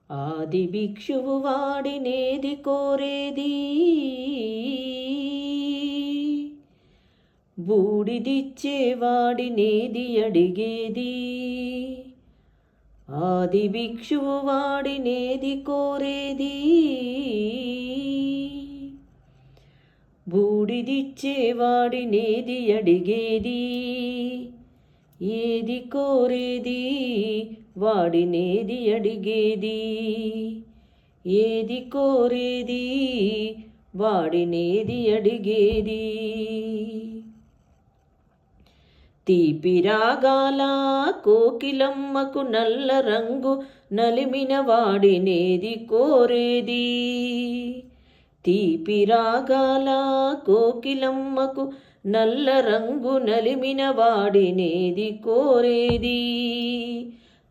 ఆది భిక్షువు వాడినేది కోరేది, బూడిదిచ్చేవాడినేది అడిగేది. ఆది భిక్షువు వాడినేది కోరేది, బూడిదిచ్చేవాడినేది అడిగేది. ఏది కోరేది వాడినేది అడిగేది, ఏది కోరేది వాడినేది అడిగేది. తీపి రాగాల కోకిలమ్మకు నల్ల రంగు నలిమిన వాడినేది కోరేది. తీపి రాగాల కోకిలమ్మకు నల్ల రంగు నలిమిన వాడినేది కోరేది.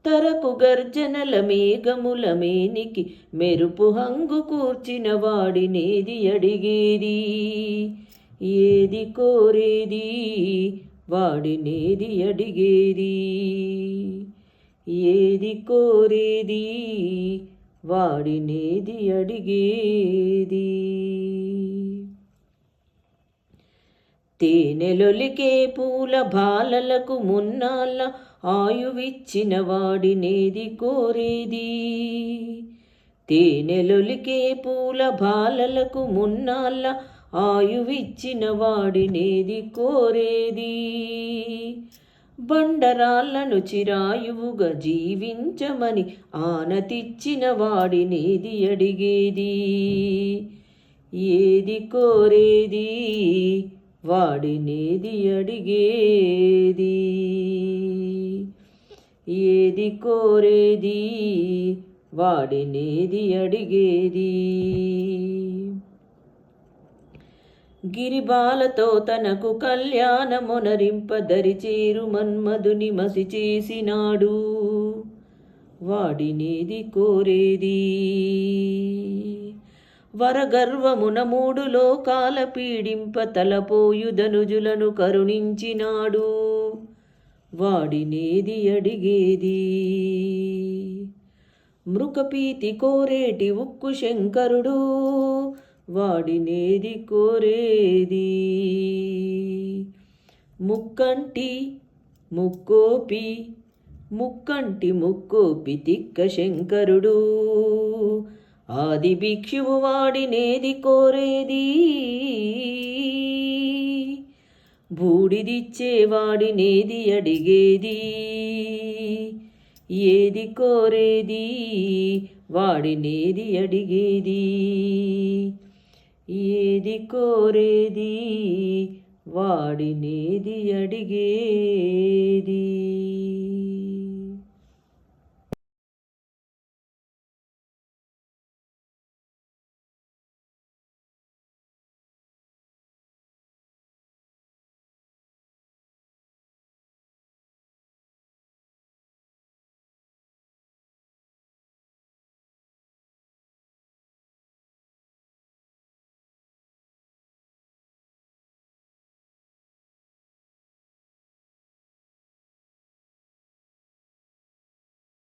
తరకు గర్జనల మేఘముల మేనికి మెరుపు హంగు కూర్చిన వాడినేది అడిగేది. ఏది కోరేది వాడినేది అడిగేది, ఏది కోరేది వాడినేది అడిగేది. తేనెలొలికే పూల బాలలకు మున్నాళ్ళ ఆయువిచ్చిన వాడినేది కోరేది. తేనెలొలికే పూల బాలలకు మున్నాళ్ళ ఆయువిచ్చిన వాడినేది కోరేది. బండరాళ్లను చిరాయువుగా జీవించమని ఆనతిచ్చిన వాడినేది అడిగేది. ఏది కోరేది వాడినేది అడిగేది, ఏది కోరేది వాడినేది అడిగేది. గిరిబాలతో తనకు కళ్యాణమొనరింపదరిచేరు మన్మధుని మసి చేసినాడు, వాడినేది కోరేది. వరగర్వమున మూడు లోకాల పీడింప తలపోయుధనుజులను కరుణించినాడు, వాడినేది అడిగేది. మృకపీతి కోరేటి ఉక్కు శంకరుడు, వాడినేది కోరేది. ముక్కంటి ముక్కోపి ముక్కంటి ముక్కోపి తిక్క శంకరుడు, ఆది భిక్షువు వాడినేది కోరేది. బూడిదిచ్చేవాడినేది అడిగేది, ఏది కోరేది వాడినేది అడిగేది, ఏది కోరేది వాడినేది అడిగేది.